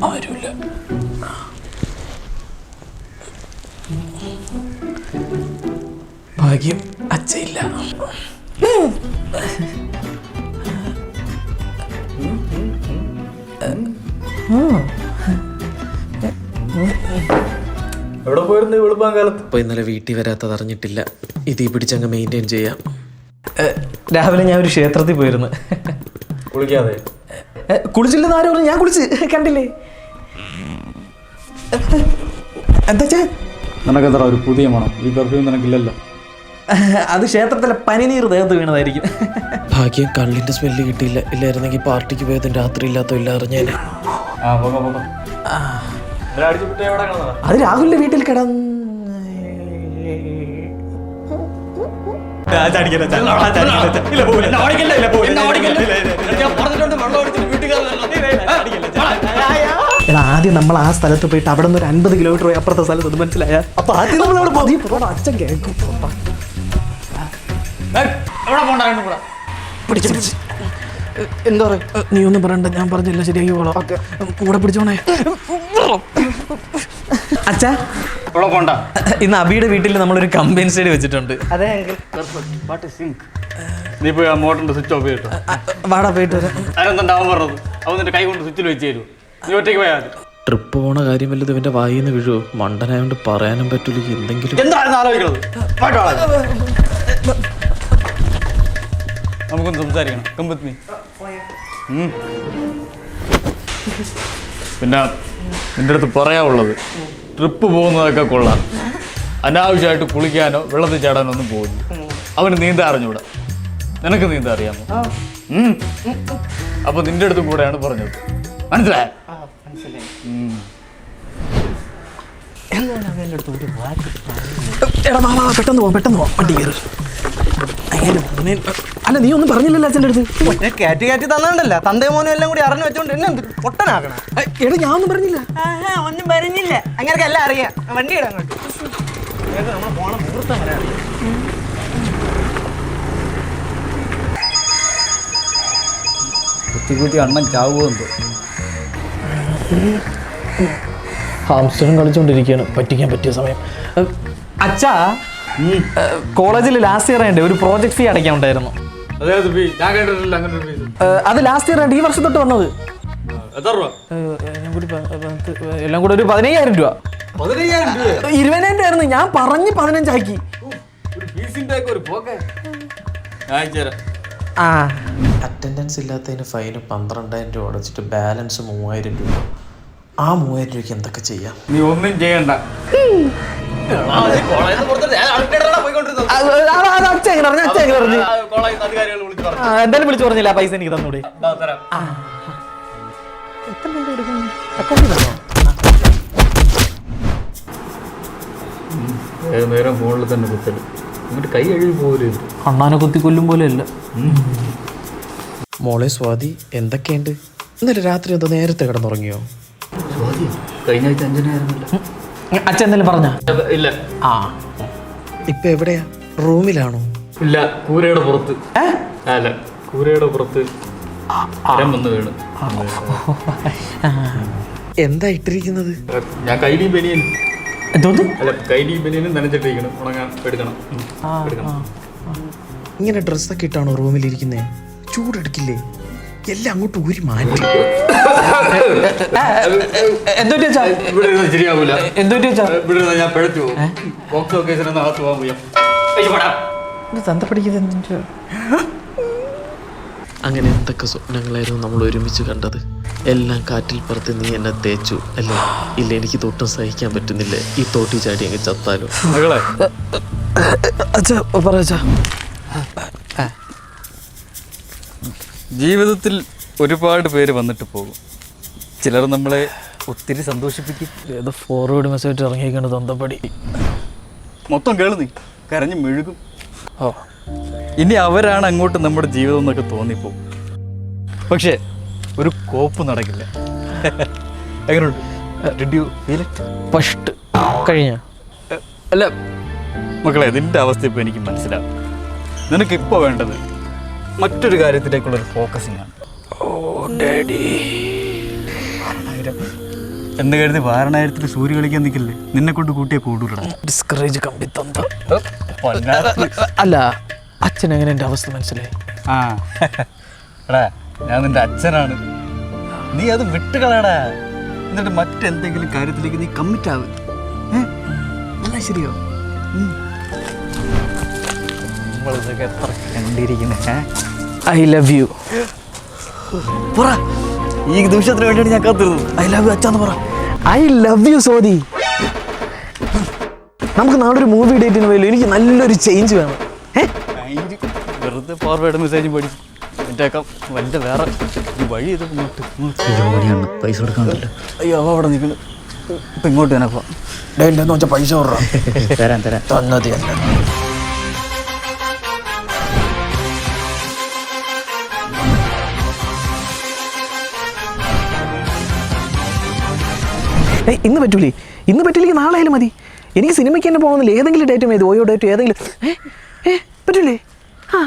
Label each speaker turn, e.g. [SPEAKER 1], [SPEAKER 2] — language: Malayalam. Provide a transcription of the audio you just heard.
[SPEAKER 1] ആരുമില്ല. ഭാഗ്യം അച്ഛയില്ല.
[SPEAKER 2] എവിടെ പോയിരുന്നു വെളുപ്പാൻ കാലത്ത്?
[SPEAKER 1] ഇപ്പൊ ഇന്നലെ വീട്ടിൽ വരാത്തത് അറിഞ്ഞിട്ടില്ല. ഇത് പിടിച്ചങ്ങ് മെയിൻറ്റെയിൻ ചെയ്യാം.
[SPEAKER 3] രാവിലെ ഞാൻ ഒരു ക്ഷേത്രത്തിൽ പോയിരുന്നു.
[SPEAKER 2] കുളിക്കാതെ?
[SPEAKER 3] കുളിച്ചില്ലെന്ന് ആരോ പറഞ്ഞു. ഞാൻ കുളിച്ച് കണ്ടില്ലേ? എന്താ
[SPEAKER 2] നിനക്കെന്താ ഒരു പുതിയ മണം? ഈ പെർഫ്യൂം നിനക്കില്ലല്ലോ.
[SPEAKER 3] അത് ക്ഷേത്രത്തിലെ പനിനീർ ദേഹത്ത് വീണതായിരിക്കും.
[SPEAKER 1] ഭാഗ്യം കള്ളിന്റെ സ്മെല്ല് കിട്ടിയില്ല. ഇല്ലായിരുന്നെങ്കിൽ പാർട്ടിക്ക് പോയതും രാത്രി ഇല്ലാത്തോ ഇല്ല അറിഞ്ഞേനെ.
[SPEAKER 3] അത് രാഹുലിന്റെ വീട്ടിൽ കിടന്ന് ആദ്യം നമ്മൾ ആ സ്ഥലത്ത് പോയിട്ട് അവിടെ നിന്ന് ഒരു 50 കിലോമീറ്റർ പോയി അപ്പുറത്തെ സ്ഥലത്ത് അത് മനസ്സിലായ. അപ്പൊ ആദ്യം നമ്മൾ അച്ഛൻ കേൾക്കും.
[SPEAKER 1] എന്താ പറയാ, നീ ഒന്നും പറയണ്ട, ഞാൻ പറഞ്ഞില്ല ശരിയാക്കി പോളാം. കൂടെ പിടിച്ചോണേ.
[SPEAKER 3] അച്ഛാ ഇന്ന് അബിയുടെ വീട്ടിൽ നമ്മളൊരു കമ്പൈൻ സ്റ്റഡി വെച്ചിട്ടുണ്ട്.
[SPEAKER 2] അതെ. നീ പോയി ആ മോട്ടറിന്റെ സ്വിച്ച് ഓഫ് ചെയ്തിട്ടോ.
[SPEAKER 3] വാടാ പോയിട്ട് വരാം.
[SPEAKER 2] അതെന്താ പറഞ്ഞത്? അവൻ നിന്റെ കൈ കൊണ്ട് സ്വിച്ചിൽ വെച്ച് തരൂ. നീ ഒറ്റയ്ക്ക് പോയാൽ മതി.
[SPEAKER 1] ട്രിപ്പ് പോണ കാര്യം വല്ലത് ഇവന്റെ വായിന്ന് വീഴുവോ? മണ്ടനായോണ്ട് പറയാനും പറ്റൂല. എന്തെങ്കിലും
[SPEAKER 2] എന്താണെന്ന് ആലോചിക്കുന്നത്? നമുക്കൊന്ന് സംസാരിക്കണം. കമ്പത്ത് നീ പിന്നെ നിന്റെ അടുത്ത് പറയാനുള്ളത്, ട്രിപ്പ് പോകുന്നതൊക്കെ കൊള്ളാം. അനാവശ്യമായിട്ട് കുളിക്കാനോ വെള്ളത്തിൽ ചാടാനോ ഒന്നും പോകുന്നു. അവന് നീന്താൻ അറിഞ്ഞൂടാ. നിനക്ക് നീന്താൻ അറിയാമോ? അപ്പൊ നിന്റെ അടുത്തും കൂടെയാണ് പറഞ്ഞത്. മനസ്സിലായ?
[SPEAKER 3] പെട്ടെന്ന് പോവാം വണ്ടി കയറി. അല്ല നീ ഒന്നും പറഞ്ഞില്ലല്ലോ അച്ഛൻ്റെ അടുത്ത്.
[SPEAKER 4] കയറ്റി തന്നണ്ടല്ല തന്തേ മോനും എല്ലാം കൂടി അറിഞ്ഞു വെച്ചോണ്ട് എന്നെ എന്ത് പൊട്ടനാക്കണം?
[SPEAKER 3] എടാ ഞാൻ ഒന്നും പറഞ്ഞില്ല.
[SPEAKER 4] ഒന്നും പറഞ്ഞില്ല. അങ്ങനെയൊക്കെ എല്ലാം അറിയാം. വണ്ടി ഇടാൻ അങ്ങോട്ട്. നമ്മൾ പോണ മുഹൂർത്തം വരെ
[SPEAKER 2] കുത്തി അണ്ണൻ ചാവുമെന്തോ.
[SPEAKER 1] ഹാംസ്റ്ററും കളിച്ചോണ്ടിരിക്കുകയാണ്. പറ്റിക്കാൻ പറ്റിയ സമയം.
[SPEAKER 3] അച്ഛാ കോളേജിൽ ലാസ്റ്റ് ഇയർ ആയിട്ട് ഒരു പ്രോജക്ട് ഫീ അടയ്ക്കാൻ ഉണ്ടായിരുന്നു. അത് ലാസ്റ്റ് ഇയർ ആയിട്ട് ഈ വർഷം തൊട്ട് വന്നത്. എല്ലാം കൂടെ ഒരു 15,000 രൂപ. 20,000 ആയിരുന്നു. ഞാൻ പറഞ്ഞ് 15 ആക്കി.
[SPEAKER 1] അറ്റൻഡൻസ് ഇല്ലാത്തതിന് ഫൈന് 12,000 രൂപ അടച്ചിട്ട് ബാലൻസ് 3,000 രൂപ. ആ 3,000 രൂപയ്ക്ക് എന്തൊക്കെ ചെയ്യാം?
[SPEAKER 2] നീ ഒന്നും ചെയ്യണ്ട.
[SPEAKER 3] എന്തായാലും വിളിച്ചു പറഞ്ഞില്ല. പൈസ എനിക്ക് തന്നൂടെ?
[SPEAKER 2] നേരം ഫോണിൽ തന്നെ കുത്തല്. എന്നിട്ട് കൈ കഴുകി പോലും.
[SPEAKER 3] അണ്ണാനെ കുത്തി കൊല്ലും പോലെ അല്ല.
[SPEAKER 1] മോളെ സ്വാതി, എന്തൊക്കെയുണ്ട്? ഇന്നലെ രാത്രി എന്തോ നേരത്തെ കിടന്നുറങ്ങിയോ?
[SPEAKER 2] സ്വാതി കഴിഞ്ഞ ആഴ്ച 5-നായിരുന്നില്ല.
[SPEAKER 3] അച്ഛൻ എന്തെങ്കിലും പറഞ്ഞ?
[SPEAKER 2] ഇല്ല.
[SPEAKER 1] ഇപ്പൊ എവിടെയാ? റൂമിലാണോ?
[SPEAKER 2] ഇല്ല, കൂരയുടെ പുറത്ത്. അല്ല, കൂരയുടെ പുറത്ത് മരം വന്ന് വീണ്.
[SPEAKER 1] എന്താ ഇട്ടിരിക്കുന്നത്?
[SPEAKER 2] ഞാൻ കൈലി ബനിയനും.
[SPEAKER 3] എന്തോന്ന്?
[SPEAKER 2] അല്ല, കൈലി ബനിയനും നനച്ചിട്ടിരിക്കണം. ഉണങ്ങാൻ എടുക്കണം.
[SPEAKER 1] ഇങ്ങനെ ഡ്രസ്സൊക്കെ ഇട്ടാണോ റൂമിലിരിക്കുന്നേ? ചൂടെടുക്കില്ലേ? എല്ലാം അങ്ങോട്ട് ഊരി മാറ്റി.
[SPEAKER 2] ശരിയാവൂല. ഇവിടെ ഞാൻ പിഴച്ചു പോകും.
[SPEAKER 1] അങ്ങനെ എന്തൊക്കെ സ്വപ്നങ്ങളായിരുന്നു നമ്മൾ ഒരുമിച്ച് കണ്ടത്. എല്ലാം കാറ്റിൽ പറത്ത് നീ എന്നെ തേച്ചു അല്ലേ? ഇല്ല, എനിക്ക് തൊട്ടും സഹിക്കാൻ പറ്റുന്നില്ല. ഈ തോട്ടി ചാടി അങ്ങ് ചത്താലോ.
[SPEAKER 2] ജീവിതത്തിൽ ഒരുപാട് പേര് വന്നിട്ട് പോകും. ചിലർ നമ്മളെ ഒത്തിരി സന്തോഷിപ്പിക്കും.
[SPEAKER 1] ഏതോ ഫോർവേഡ് മെസ്സേജ് ഇറങ്ങിയേക്കാണ് തന്തപ്പടി.
[SPEAKER 2] മൊത്തം കേളു നീ കരഞ്ഞ് മെഴുകും. ഇനി അവരാണ് അങ്ങോട്ട് നമ്മുടെ ജീവിതം എന്നൊക്കെ തോന്നിപ്പോകും. പക്ഷേ ഒരു കോപ്പ് നടക്കില്ല. എങ്ങനെയുണ്ട്?
[SPEAKER 3] ഫസ്റ്റ് കഴിഞ്ഞ
[SPEAKER 2] അല്ല മക്കളെ, നിന്റെ അവസ്ഥ ഇപ്പോൾ എനിക്ക് മനസ്സിലാവും. നിനക്കിപ്പോൾ വേണ്ടത് മറ്റൊരു കാര്യത്തിലേക്കുള്ളൊരു ഫോക്കസിങ് ആണ്.
[SPEAKER 5] എന്ന് കരുതി വാരണായിരത്തിൽ സൂര്യ കളിക്കാൻ നിൽക്കില്ലേ, നിന്നെ കൊണ്ട് കൂട്ടിയെ കൂടൂടാ.
[SPEAKER 3] ഡിസ്കറേജ് കമ്പി തന്ത. അല്ല അച്ഛൻ എങ്ങനെ എൻ്റെ അവസ്ഥ മനസ്സിലായി?
[SPEAKER 5] ആ എടാ, ഞാൻ നിന്റെ അച്ഛനാണ്, നീ അത് വിട്ടുകളയടാ. എന്നിട്ട് മറ്റെന്തെങ്കിലും കാര്യത്തിലേക്ക് നീ കമ്മിറ്റ് ആവും. അല്ല ശരിയോ? നമ്മളിതൊക്കെ എത്ര കണ്ടിരിക്കുന്നേ.
[SPEAKER 3] I love you.
[SPEAKER 5] പറ, ഈ നിമിഷത്തിന് വേണ്ടിയാണ് ഞാൻ കാത്തിരുന്നത്.
[SPEAKER 3] ഐ ലവ് യു അച്ഛാന്ന് പറ. I love you Sodi. നമുക്ക് നാളെ ഒരു മൂവി ഡേറ്റിന് പോയല്ലോ. എനിക്ക് നല്ലൊരു ചേഞ്ച് വേണം.
[SPEAKER 5] വെറുതെ ഫോർവേഡ് മെസ്സേജ് പഠിച്ചു എന്നിട്ടേക്കാം വല്ല വേറെ വഴി ഇത് പൈസ കൊടുക്കാന്നില്ല. അയ്യോ അവ അവിടെ നിൽക്കുന്നു. ഇപ്പം ഇങ്ങോട്ട് തന്നെ പോവാം.
[SPEAKER 3] എന്ന് വെച്ചാൽ പൈസ
[SPEAKER 5] തരാം തരാം.
[SPEAKER 3] തന്നത് ഇന്ന് പറ്റൂലേ? ഇന്ന് പറ്റില്ലെങ്കിൽ നാളെ ആയാലും മതി. എനിക്ക് സിനിമയ്ക്ക് തന്നെ പോകണമെന്നില്ല. ഏതെങ്കിലും ഡേറ്റ് മതി, ഓയോ ഡേറ്റ് ഏതെങ്കിലും. പറ്റൂലേ? ആ